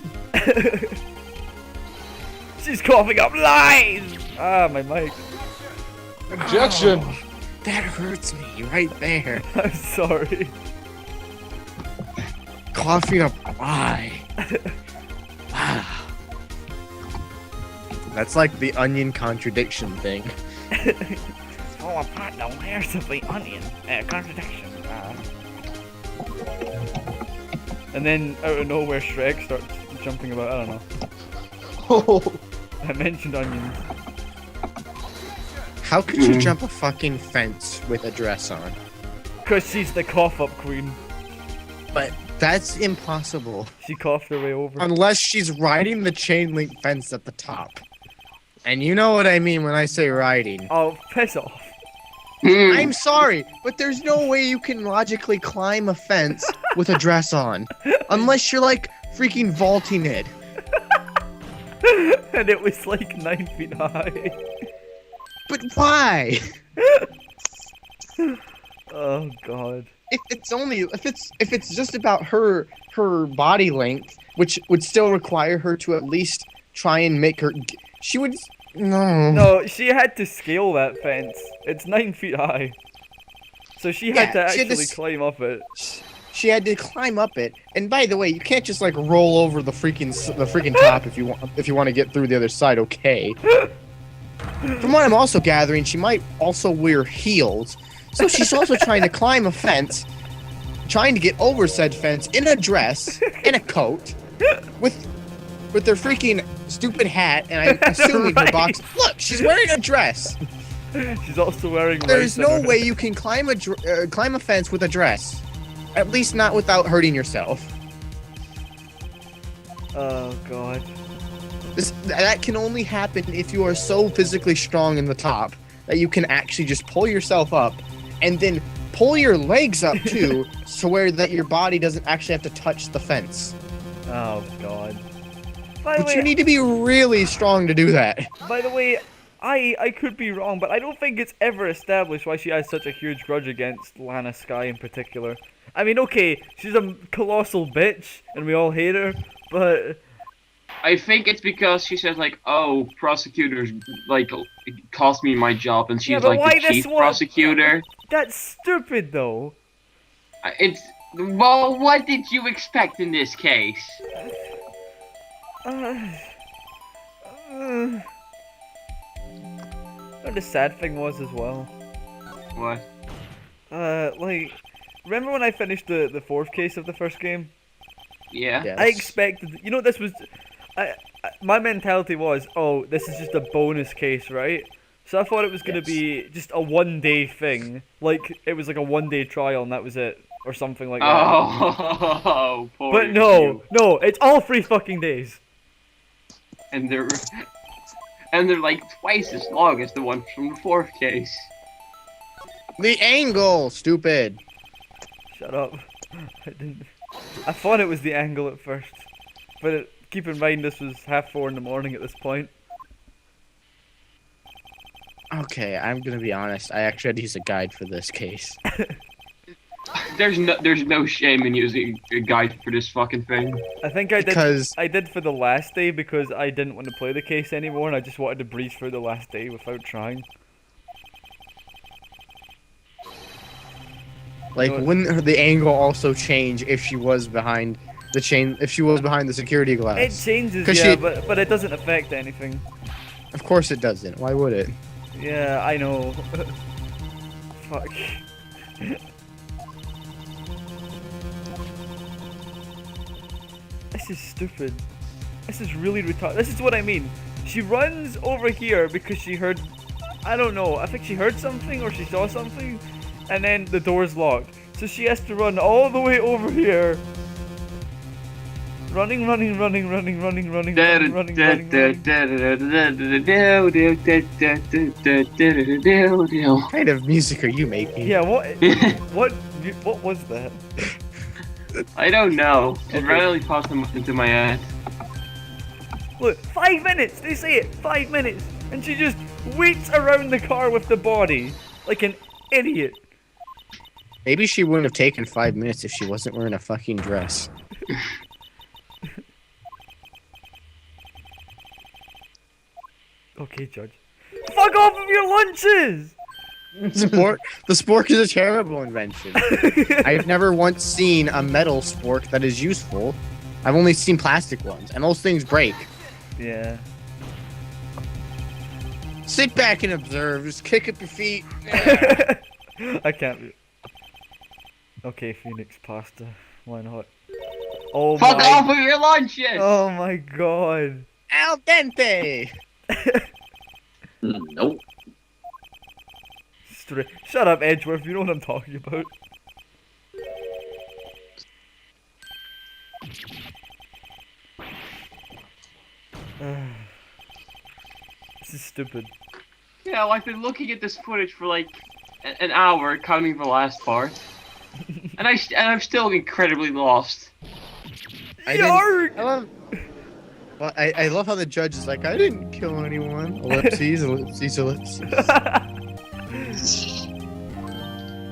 [SPEAKER 1] She's coughing up lies! Ah, my mic.
[SPEAKER 2] Objection!
[SPEAKER 3] Oh, that hurts me right there.
[SPEAKER 1] I'm sorry.
[SPEAKER 3] Coughing up why? Wow. That's like the onion contradiction thing.
[SPEAKER 1] Fall apart the layers of the onion. Contradiction. And then out of nowhere Shrek starts jumping about. I don't know.
[SPEAKER 2] Oh,
[SPEAKER 1] I mentioned onions.
[SPEAKER 3] How could you jump a fucking fence with a dress on?
[SPEAKER 1] Because she's the cough up queen.
[SPEAKER 3] But that's impossible.
[SPEAKER 1] She coughed her way over.
[SPEAKER 3] Unless she's riding the chain link fence at the top. And you know what I mean when I say riding.
[SPEAKER 1] Oh, piss off.
[SPEAKER 3] I'm sorry, but there's no way you can logically climb a fence with a dress on. Unless you're like freaking vaulting it.
[SPEAKER 1] And it was like 9 feet high.
[SPEAKER 3] But why?
[SPEAKER 1] Oh god.
[SPEAKER 3] If it's just about her body length, which would still require her to at least try and make her. She would. No.
[SPEAKER 1] No, she had to scale that fence. It's 9 feet high. So she had to actually climb up it.
[SPEAKER 3] She had to climb up it. And by the way, you can't just like roll over the freaking top if you want to get through the other side. Okay. From what I'm also gathering, she might also wear heels. So she's also trying to climb a fence, trying to get over said fence in a dress, in a coat, with her freaking stupid hat, and I'm assuming her box. Look, she's wearing a dress.
[SPEAKER 1] She's also wearing.
[SPEAKER 3] There's no way you can climb a fence with a dress. At least not without hurting yourself.
[SPEAKER 1] Oh god.
[SPEAKER 3] That can only happen if you are so physically strong in the top that you can actually just pull yourself up and then pull your legs up too, so where that your body doesn't actually have to touch the fence.
[SPEAKER 1] Oh god. By the
[SPEAKER 3] But
[SPEAKER 1] way,
[SPEAKER 3] you need to be really strong to do that.
[SPEAKER 1] By the way, I could be wrong, but I don't think it's ever established why she has such a huge grudge against Lana Skye in particular. I mean, okay, she's a colossal bitch, and we all hate her, but...
[SPEAKER 4] I think it's because she says like, "Oh, prosecutors like cost me my job," and she's
[SPEAKER 1] Yeah, but
[SPEAKER 4] like
[SPEAKER 1] why
[SPEAKER 4] the chief
[SPEAKER 1] this one?
[SPEAKER 4] prosecutor.
[SPEAKER 1] That's stupid, though.
[SPEAKER 4] It's well, what did you expect in this case?
[SPEAKER 1] And the sad thing was as well.
[SPEAKER 4] What?
[SPEAKER 1] Like, remember when I finished the fourth case of the first game?
[SPEAKER 4] Yeah.
[SPEAKER 3] Yes.
[SPEAKER 1] I expected, you know, this was, my mentality was, oh, this is just a bonus case, right? So I thought it was going to be just a one-day thing, like it was like a one-day trial and that was it, or something like that.
[SPEAKER 4] Oh, poor
[SPEAKER 1] But no,
[SPEAKER 4] you.
[SPEAKER 1] no, it's all 3 fucking days.
[SPEAKER 4] And they're like twice as long as the one from the fourth case.
[SPEAKER 3] The angle, stupid.
[SPEAKER 1] Shut up. I thought it was the angle at first, but keep in mind this was 4:30 in the morning at this point.
[SPEAKER 3] Okay, I'm gonna be honest. I actually had to use a guide for this case.
[SPEAKER 4] There's no shame in using a guide for this fucking thing.
[SPEAKER 1] I think I did.
[SPEAKER 3] Because-
[SPEAKER 1] I did for the last day because I didn't want to play the case anymore, and I just wanted to breeze through the last day without trying.
[SPEAKER 3] Like,
[SPEAKER 1] No,
[SPEAKER 3] wouldn't the angle also change if she was behind the chain? If she was behind the security glass?
[SPEAKER 1] It changes,
[SPEAKER 3] 'Cause
[SPEAKER 1] yeah,
[SPEAKER 3] she-
[SPEAKER 1] but it doesn't affect anything.
[SPEAKER 3] Of course it doesn't. Why would it?
[SPEAKER 1] Yeah, I know. Fuck. This is stupid. This is really retarded. This is what I mean. She runs over here because she heard... I don't know. I think she heard something or she saw something. And then the door's locked. So she has to run all the way over here. Running.
[SPEAKER 4] What
[SPEAKER 3] What kind of music are you making?
[SPEAKER 1] Yeah, what was that?
[SPEAKER 4] I don't know. It
[SPEAKER 1] Okay.
[SPEAKER 4] randomly popped into my head.
[SPEAKER 1] Look, 5 minutes! They say it! 5 minutes! And she just waits around the car with the body. Like an idiot.
[SPEAKER 3] Maybe she wouldn't have taken 5 minutes if she wasn't wearing a fucking dress.
[SPEAKER 1] Okay, Judge. Fuck off of your lunches!
[SPEAKER 3] The spork is a terrible invention. I've never once seen a metal spork that is useful. I've only seen plastic ones, and those things break.
[SPEAKER 1] Yeah.
[SPEAKER 3] Sit back and observe. Just kick up your feet.
[SPEAKER 1] I can't be. Okay, Phoenix pasta. Why not? Oh
[SPEAKER 4] Fuck
[SPEAKER 1] my.
[SPEAKER 4] off with your lunches!
[SPEAKER 1] Oh my god.
[SPEAKER 3] Al dente.
[SPEAKER 5] Nope.
[SPEAKER 1] Shut up, Edgeworth. You know what I'm talking about. This is stupid.
[SPEAKER 4] Yeah, I've been looking at this footage for like an hour, counting the last part. And I'm still incredibly lost.
[SPEAKER 1] Yarg!
[SPEAKER 3] I love. Well, I love how the judge is like, I didn't kill anyone. Ellipses, ellipses, ellipses.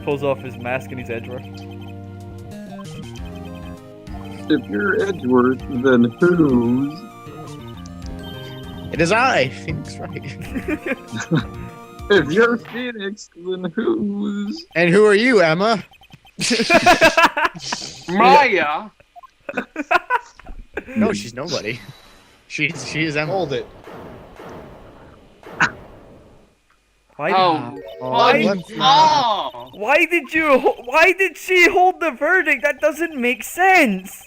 [SPEAKER 1] Pulls off his mask and he's Edgeworth.
[SPEAKER 5] If you're Edgeworth, then who's?
[SPEAKER 3] It is I, Phoenix Wright.
[SPEAKER 5] If you're Phoenix, then who's?
[SPEAKER 3] And who are you, Emma?
[SPEAKER 4] Maya.
[SPEAKER 3] No, she's nobody. She is Emma.
[SPEAKER 2] Hold it.
[SPEAKER 1] Why
[SPEAKER 4] Oh.
[SPEAKER 3] let's not.
[SPEAKER 1] why did she hold the verdict? That doesn't make sense.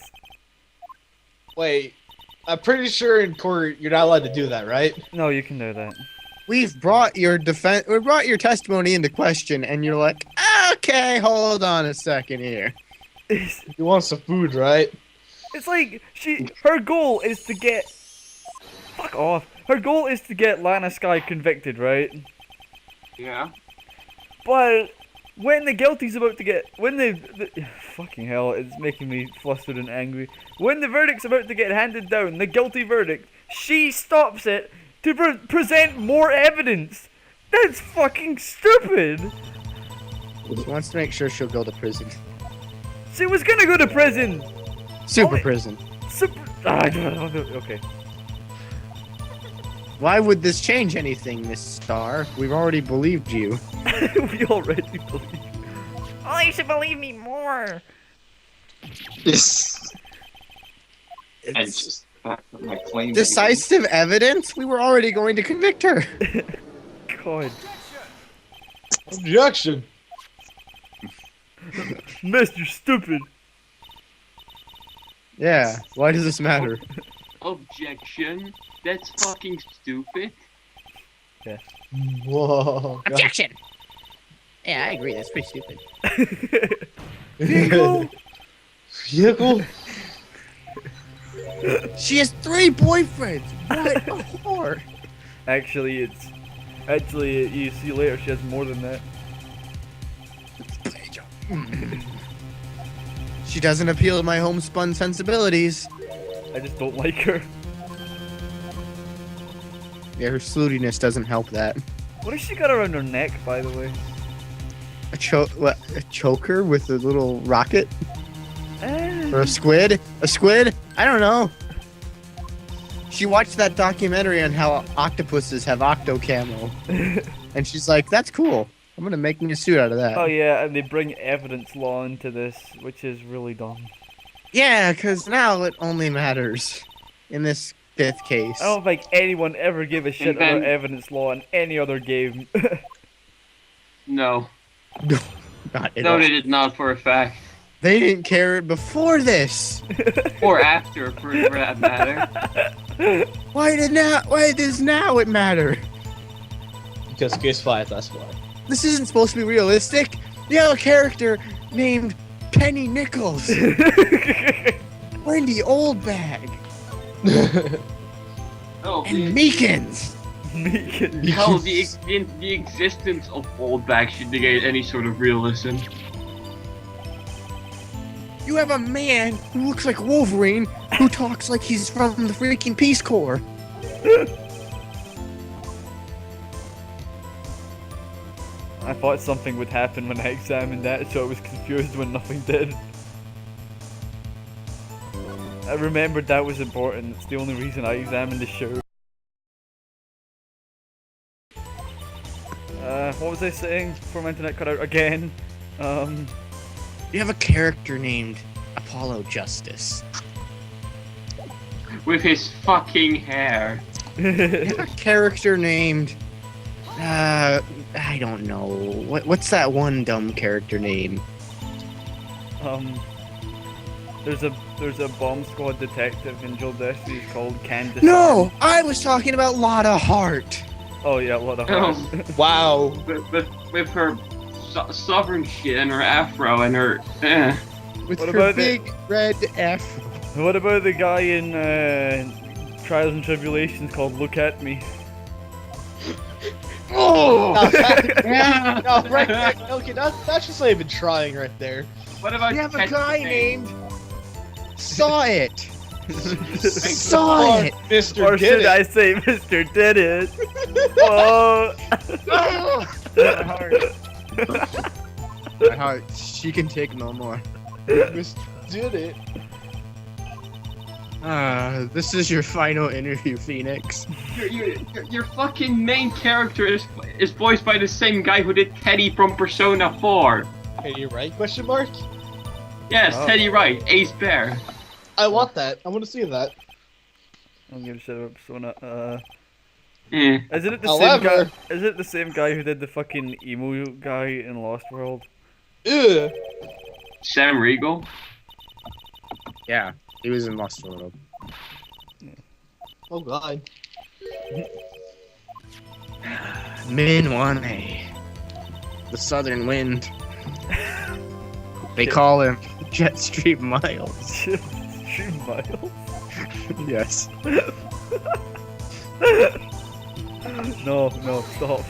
[SPEAKER 2] Wait. I'm pretty sure in court you're not allowed to do that, right?
[SPEAKER 1] No, you can do that.
[SPEAKER 3] We brought your testimony into question, and you're like, okay, hold on a second here.
[SPEAKER 1] It's,
[SPEAKER 2] You want some food, right?
[SPEAKER 1] it's like her goal is to get fuck off. Her goal is to get Lana Sky convicted, right?
[SPEAKER 4] Yeah.
[SPEAKER 1] But when the guilty's about to get fucking hell, it's making me flustered and angry. When the verdict's about to get handed down, the guilty verdict, she stops it to present more evidence. That's fucking stupid.
[SPEAKER 3] She wants to make sure she'll go to prison.
[SPEAKER 1] She was gonna go to prison.
[SPEAKER 3] Super
[SPEAKER 1] Oh,
[SPEAKER 3] prison.
[SPEAKER 1] Okay.
[SPEAKER 3] Why would this change anything, Miss Star? We've already believed you.
[SPEAKER 1] We already believe. Oh, you should believe me more.
[SPEAKER 5] Yes. And
[SPEAKER 3] It's
[SPEAKER 5] just my claim.
[SPEAKER 3] decisive evidence? We were already going to convict her.
[SPEAKER 1] God.
[SPEAKER 2] Objection.
[SPEAKER 1] Mr. Stupid.
[SPEAKER 3] Yeah, why does this matter?
[SPEAKER 4] Objection. That's fucking stupid.
[SPEAKER 2] Whoa. God.
[SPEAKER 3] Objection! Yeah, I agree, that's pretty stupid.
[SPEAKER 1] Vehicle.
[SPEAKER 2] Vehicle?
[SPEAKER 3] She has 3 boyfriends! What a whore!
[SPEAKER 1] Actually, you see later, she has more than that.
[SPEAKER 3] She doesn't appeal to my homespun sensibilities.
[SPEAKER 1] I just don't like her.
[SPEAKER 3] Yeah, her snootiness doesn't help that.
[SPEAKER 1] What has she got around her neck, by the way?
[SPEAKER 3] A choker with a little rocket?
[SPEAKER 1] Eh.
[SPEAKER 3] Or a squid? A squid? I don't know. She watched that documentary on how octopuses have octo camo. And she's like, that's cool. I'm gonna make me a suit out of that.
[SPEAKER 1] Oh yeah, and they bring evidence law into this, which is really dumb.
[SPEAKER 3] Yeah, because now it only matters in this 5th case.
[SPEAKER 1] I don't think anyone ever gave a shit
[SPEAKER 4] And then-
[SPEAKER 1] about evidence law in any other game.
[SPEAKER 4] No.
[SPEAKER 3] Not at
[SPEAKER 4] No,
[SPEAKER 3] all.
[SPEAKER 4] they did not for a fact.
[SPEAKER 3] They didn't care before this.
[SPEAKER 4] Or after, for that matter.
[SPEAKER 3] Why does now it matter?
[SPEAKER 2] Because case 5, that's why.
[SPEAKER 3] This isn't supposed to be realistic. You have a character named Penny Nichols. Wendy Oldbag.
[SPEAKER 4] Oh,
[SPEAKER 3] And Meekins.
[SPEAKER 4] hell, the existence of Oldback should negate any sort of realism.
[SPEAKER 3] You have a man who looks like Wolverine who talks like he's from the freaking Peace Corps.
[SPEAKER 1] I thought something would happen when I examined that, so I was confused when nothing did. I remembered that was important. It's the only reason I examined the show. What was I saying before my internet cut out again?
[SPEAKER 3] You have a character named Apollo Justice.
[SPEAKER 4] With his fucking hair.
[SPEAKER 3] You have a character named I don't know. What's that one dumb character name?
[SPEAKER 1] There's a bomb squad detective in Joel Destiny's called Candace.
[SPEAKER 3] No, I was talking about Lotta Hart.
[SPEAKER 1] Oh yeah, what a
[SPEAKER 4] Oh,
[SPEAKER 1] heart.
[SPEAKER 2] Wow.
[SPEAKER 4] with her southern shit and her afro and her.
[SPEAKER 3] With
[SPEAKER 1] What
[SPEAKER 3] her
[SPEAKER 1] about
[SPEAKER 3] big red F.
[SPEAKER 1] What about the guy in Trials and Tribulations called Look at Me?
[SPEAKER 2] Oh! No, right there. Okay, that's just not even trying right there.
[SPEAKER 4] What about
[SPEAKER 3] We have a
[SPEAKER 4] Catch
[SPEAKER 3] guy
[SPEAKER 4] the Thing?
[SPEAKER 3] named Saw It. Saw It.
[SPEAKER 2] Mr.
[SPEAKER 1] Or
[SPEAKER 2] Did
[SPEAKER 1] should
[SPEAKER 2] It.
[SPEAKER 1] I say Mr. Did It? Oh.
[SPEAKER 3] Oh, my heart. My heart. She can take no more.
[SPEAKER 2] Mr. Did It.
[SPEAKER 3] This is your final interview, Phoenix.
[SPEAKER 4] Your fucking main character is voiced by the same guy who did Teddy from Persona 4.
[SPEAKER 2] Are you right? Question mark.
[SPEAKER 4] Yes,
[SPEAKER 1] Oh.
[SPEAKER 4] Teddy Wright, Ace Bear.
[SPEAKER 2] I want that. I want to see that.
[SPEAKER 1] I don't give a shit about Persona. Isn't it the
[SPEAKER 2] However-
[SPEAKER 1] same guy? Is it the same guy who did the fucking emo guy in Lost World?
[SPEAKER 2] Ugh.
[SPEAKER 4] Sam Riegel.
[SPEAKER 3] Yeah, he was in Lost World.
[SPEAKER 2] Oh god.
[SPEAKER 3] Minwane. The Southern Wind. They call him Jetstream Miles.
[SPEAKER 1] Stream Miles?
[SPEAKER 3] Yes.
[SPEAKER 1] No, stop.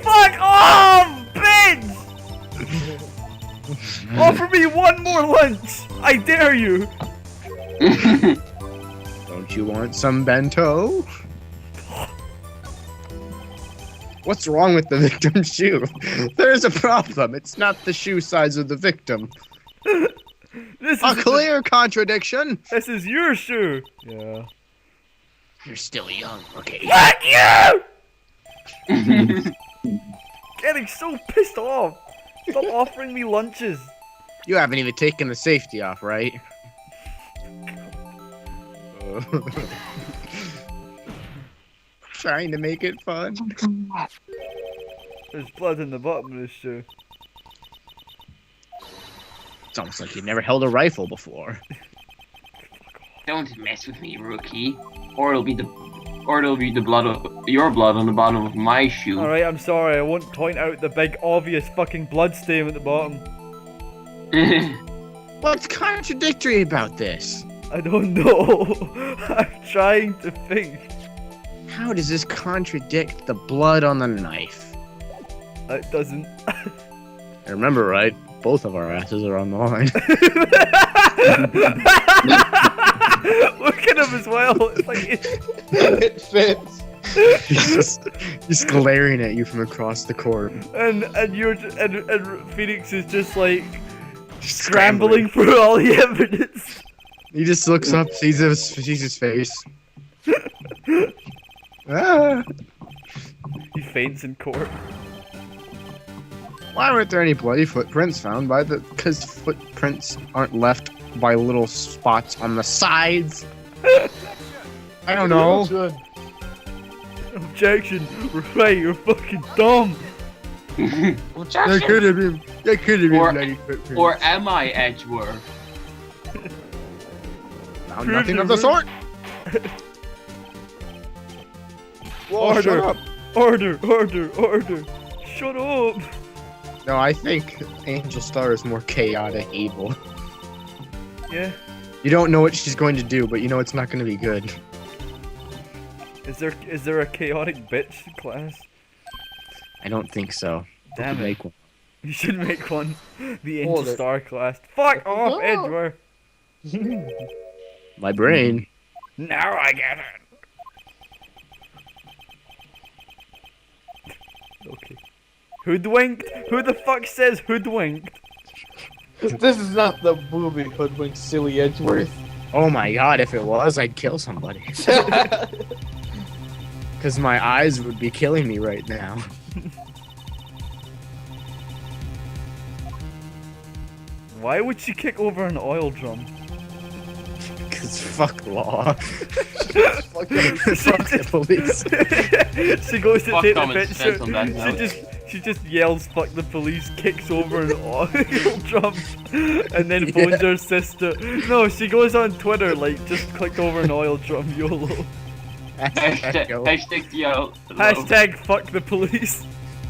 [SPEAKER 1] Fuck off, bitch! Offer me one more lunch! I dare you!
[SPEAKER 3] Don't you want some bento? What's wrong with the victim's shoe? There's a problem. It's not the shoe size of the victim.
[SPEAKER 1] This
[SPEAKER 3] A
[SPEAKER 1] is
[SPEAKER 3] clear contradiction.
[SPEAKER 1] This is your shoe. Yeah.
[SPEAKER 3] You're still young, okay?
[SPEAKER 1] Fuck you! Getting so pissed off. Stop offering me lunches.
[SPEAKER 3] You haven't even taken the safety off, right? Trying to make it fun.
[SPEAKER 1] There's blood in the bottom of this shoe.
[SPEAKER 3] It's almost like you've never held a rifle before.
[SPEAKER 4] Don't mess with me, rookie. Or it'll be the blood of your blood on the bottom of my shoe.
[SPEAKER 1] Alright, I'm sorry. I won't point out the big obvious fucking blood stain at the bottom.
[SPEAKER 3] What's contradictory about this?
[SPEAKER 1] I don't know. I'm trying to think.
[SPEAKER 3] How does this contradict the blood on the knife?
[SPEAKER 1] It doesn't.
[SPEAKER 3] I remember, right? Both of our asses are on the line.
[SPEAKER 1] Look at him as well. It's like
[SPEAKER 2] It fits.
[SPEAKER 3] he's glaring at you from across the court.
[SPEAKER 1] and Phoenix is just like scrambling through all the evidence.
[SPEAKER 3] He just looks up, sees his face. Ah.
[SPEAKER 1] He faints in court.
[SPEAKER 3] Why weren't there any bloody footprints found because footprints aren't left by little spots on the sides? I don't know.
[SPEAKER 1] Objection. Right, you're fucking dumb.
[SPEAKER 3] That could have been
[SPEAKER 4] Or-
[SPEAKER 3] bloody footprints.
[SPEAKER 4] Or am I Edgeworth?
[SPEAKER 3] Found nothing of the sort. Whoa, shut up.
[SPEAKER 1] Order. Shut up.
[SPEAKER 3] No, I think Angel Star is more chaotic evil.
[SPEAKER 1] Yeah.
[SPEAKER 3] You don't know what she's going to do, but you know it's not going to be good.
[SPEAKER 1] Is there a chaotic bitch class?
[SPEAKER 3] I don't think so.
[SPEAKER 1] Damn it.
[SPEAKER 3] Make one.
[SPEAKER 1] You should make one. The
[SPEAKER 2] Hold
[SPEAKER 1] Angel
[SPEAKER 2] it.
[SPEAKER 1] Star class. Fuck off,
[SPEAKER 2] No.
[SPEAKER 1] Edgeworth.
[SPEAKER 3] My brain.
[SPEAKER 1] Now I get it. Okay. Hoodwinked? Who the fuck says hoodwinked?
[SPEAKER 2] This is not the movie Hoodwink Silly Edgeworth.
[SPEAKER 3] Oh my god, if it was, I'd kill somebody. Because my eyes would be killing me right now.
[SPEAKER 1] Why would she kick over an oil drum?
[SPEAKER 3] Because fuck law.
[SPEAKER 2] Fuck you.
[SPEAKER 3] Fuck the police.
[SPEAKER 1] She goes to
[SPEAKER 4] Fuck
[SPEAKER 1] take the
[SPEAKER 4] common sense
[SPEAKER 1] picture.
[SPEAKER 4] on that note.
[SPEAKER 1] She just yells "fuck the police," kicks over an oil drum, and then phones her sister. No, she goes on Twitter like just clicked over an oil drum. YOLO.
[SPEAKER 4] Hashtag YOLO.
[SPEAKER 1] Hashtag fuck the police.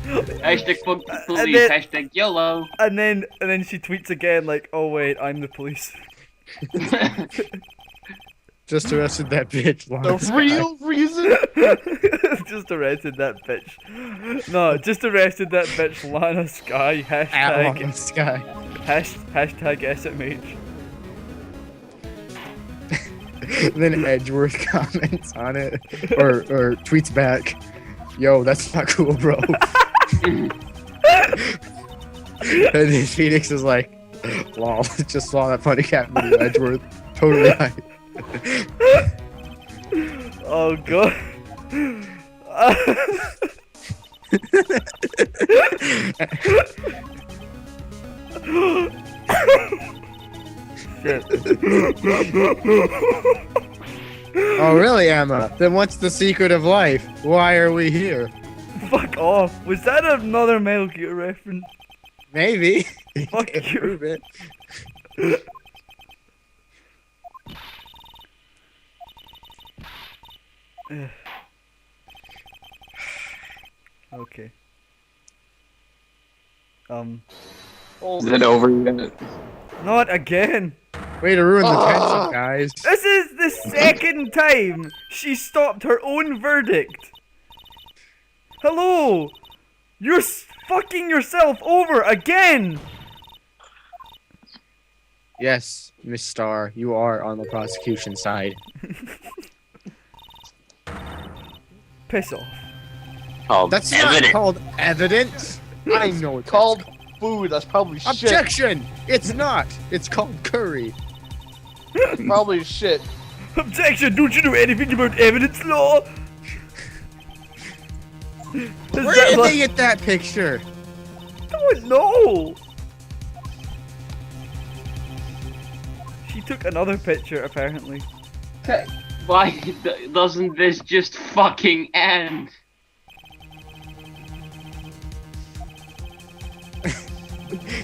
[SPEAKER 4] Hashtag fuck the
[SPEAKER 1] And
[SPEAKER 4] police.
[SPEAKER 1] then-
[SPEAKER 4] Hashtag YOLO.
[SPEAKER 1] And then she tweets again like, "Oh wait, I'm the police."
[SPEAKER 3] Just arrested that bitch.
[SPEAKER 2] The
[SPEAKER 3] Lana Sky.
[SPEAKER 2] real reason?
[SPEAKER 1] Just arrested that bitch. No, just arrested that bitch Lana Sky.
[SPEAKER 3] At Lana
[SPEAKER 1] Hashtag,
[SPEAKER 3] Sky.
[SPEAKER 1] hashtag SMH.
[SPEAKER 3] Then Edgeworth comments on it, or tweets back, "Yo, that's not cool, bro." And then Phoenix is like, "Lol, just saw that funny cat video, Edgeworth. Totally right."
[SPEAKER 1] Oh god. Shit.
[SPEAKER 3] Oh, really, Emma? Then what's the secret of life? Why are we here?
[SPEAKER 1] Fuck off. Was that another Metal Gear reference?
[SPEAKER 3] Maybe.
[SPEAKER 1] Fuck
[SPEAKER 3] Can't
[SPEAKER 1] you.
[SPEAKER 3] prove it.
[SPEAKER 1] Okay.
[SPEAKER 5] Is it over yet?
[SPEAKER 1] Not again.
[SPEAKER 3] Way to ruin the tension, guys.
[SPEAKER 1] This is the second time she stopped her own verdict. Hello. You're fucking yourself over again.
[SPEAKER 3] Yes, Miss Starr, you are on the prosecution side.
[SPEAKER 1] Piss off.
[SPEAKER 5] Called
[SPEAKER 3] That's
[SPEAKER 5] evidence.
[SPEAKER 3] not called evidence. I know it's
[SPEAKER 2] Called food. That's probably shit.
[SPEAKER 3] objection. It's not. It's called curry.
[SPEAKER 2] Probably shit.
[SPEAKER 1] Objection! Don't you know anything about evidence law? Is
[SPEAKER 3] Where
[SPEAKER 1] that
[SPEAKER 3] did
[SPEAKER 1] like-
[SPEAKER 3] they get that picture?
[SPEAKER 1] don't know. She took another picture, apparently.
[SPEAKER 4] Why doesn't this just fucking end?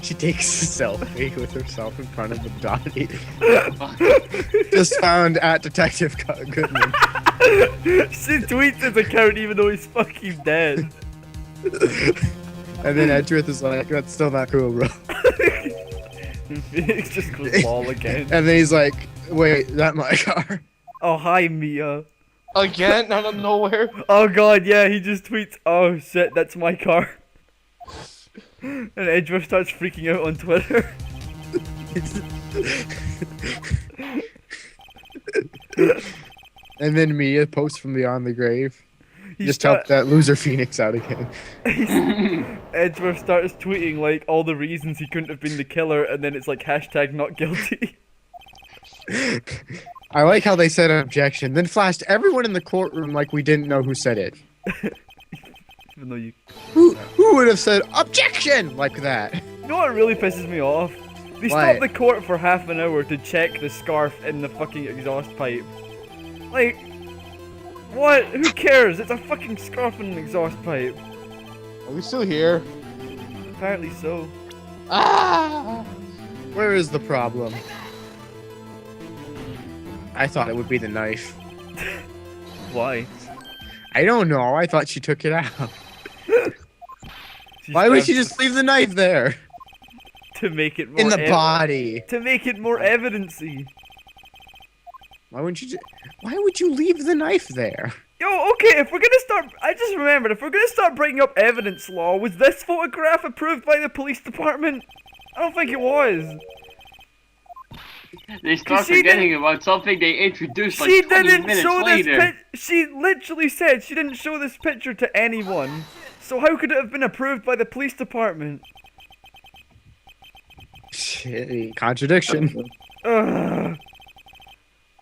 [SPEAKER 3] She takes a selfie with herself in front of the body. Just found at Detective Goodman.
[SPEAKER 1] She tweets his account even though he's fucking dead.
[SPEAKER 3] And then Edgeworth is like, "That's still not cool, bro."
[SPEAKER 1] And Phoenix just goes lol again.
[SPEAKER 3] And then he's like, "Wait, that my car?"
[SPEAKER 1] Oh, hi, Mia.
[SPEAKER 2] Again, out of nowhere.
[SPEAKER 1] Oh god, yeah, he just tweets, oh shit, that's my car. And Edgeworth starts freaking out on Twitter.
[SPEAKER 3] And then Mia posts from beyond the grave.
[SPEAKER 1] He
[SPEAKER 3] Just
[SPEAKER 1] start-
[SPEAKER 3] help that loser Phoenix out again.
[SPEAKER 1] Edgeworth starts tweeting like all the reasons he couldn't have been the killer, and then it's like hashtag not guilty.
[SPEAKER 3] I like how they said an objection, then flashed everyone in the courtroom like we didn't know who said it.
[SPEAKER 1] Even though you
[SPEAKER 3] Who would have said objection like that?
[SPEAKER 1] You know what really pisses me off? They
[SPEAKER 3] What?
[SPEAKER 1] stopped the court for half an hour to check the scarf in the fucking exhaust pipe. Like, what? Who cares? It's a fucking scarf in an exhaust pipe.
[SPEAKER 2] Are we still here?
[SPEAKER 1] Apparently so.
[SPEAKER 2] Ah!
[SPEAKER 3] Where is the problem? I thought it would be the knife.
[SPEAKER 1] Why?
[SPEAKER 3] I don't know. I thought she took it out.
[SPEAKER 1] She
[SPEAKER 3] Why would she
[SPEAKER 1] stabbed-
[SPEAKER 3] just leave the knife there?
[SPEAKER 1] to make it more
[SPEAKER 3] In the body.
[SPEAKER 1] to make it more evidency?
[SPEAKER 3] Why wouldn't you Why would you leave the knife there?
[SPEAKER 1] Yo, okay, if we're gonna start, I just remembered, if we're gonna start bringing up evidence law, was this photograph approved by the police department? I don't think it was.
[SPEAKER 4] They start
[SPEAKER 1] She
[SPEAKER 4] forgetting about something they introduced like
[SPEAKER 1] She
[SPEAKER 4] 20
[SPEAKER 1] didn't
[SPEAKER 4] minutes
[SPEAKER 1] show
[SPEAKER 4] later.
[SPEAKER 1] this She literally said she didn't show this picture to anyone. So how could it have been approved by the police department?
[SPEAKER 3] Shit, contradiction.
[SPEAKER 1] Ugh.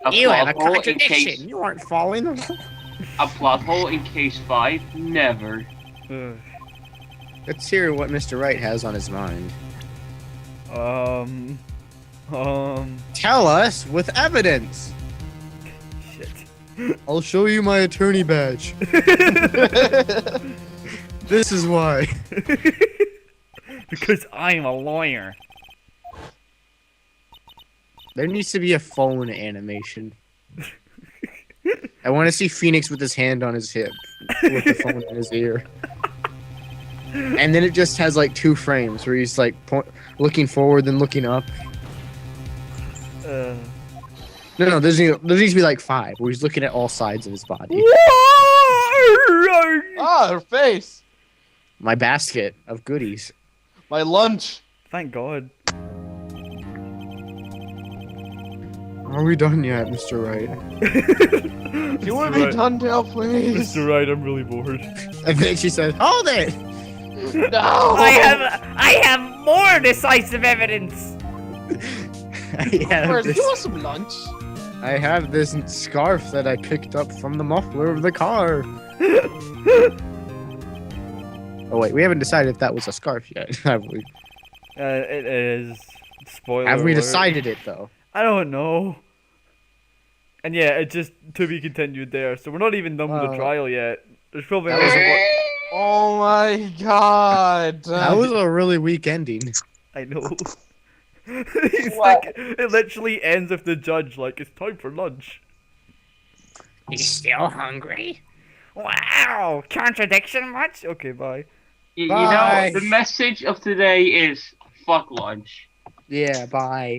[SPEAKER 4] A plot hole in case,
[SPEAKER 3] You aren't following the law.
[SPEAKER 4] a plot hole in case 5? Never.
[SPEAKER 1] Ugh.
[SPEAKER 3] Let's hear what Mr. Wright has on his mind. Tell us with evidence.
[SPEAKER 1] Shit.
[SPEAKER 3] I'll show you my attorney badge. This is why.
[SPEAKER 1] Because I'm a lawyer.
[SPEAKER 3] There needs to be a phone animation. I want to see Phoenix with his hand on his hip, with the phone in his ear. And then it just has like 2 frames where he's like looking forward then looking up. No, there needs to be like 5, where he's looking at all sides of his body.
[SPEAKER 2] Ah, her face.
[SPEAKER 3] My basket of goodies.
[SPEAKER 2] My lunch.
[SPEAKER 1] Thank God.
[SPEAKER 3] Are we done yet, Mr. Wright?
[SPEAKER 2] You want to be done now, please?
[SPEAKER 1] Mr. Wright, I'm really bored.
[SPEAKER 3] And then she said, "Hold it!"
[SPEAKER 2] No.
[SPEAKER 1] I have more decisive evidence.
[SPEAKER 2] Where, do you want some lunch?
[SPEAKER 3] I have this scarf that I picked up from the muffler of the car. Oh wait, we haven't decided if that was a scarf yet, have we?
[SPEAKER 1] It is. Spoiler
[SPEAKER 3] Have we
[SPEAKER 1] alert.
[SPEAKER 3] decided it though?
[SPEAKER 1] I don't know. And yeah, it's just to be continued there. So we're not even done with the trial yet. There's probably
[SPEAKER 3] That was a-
[SPEAKER 2] Oh my god.
[SPEAKER 3] That was a really weak ending.
[SPEAKER 1] I know. It's like it literally ends with the judge like it's time for lunch.
[SPEAKER 3] You still hungry?
[SPEAKER 1] Wow, contradiction much? Okay, bye.
[SPEAKER 4] You
[SPEAKER 3] Bye.
[SPEAKER 4] know, the message of today is fuck lunch.
[SPEAKER 3] Yeah, bye.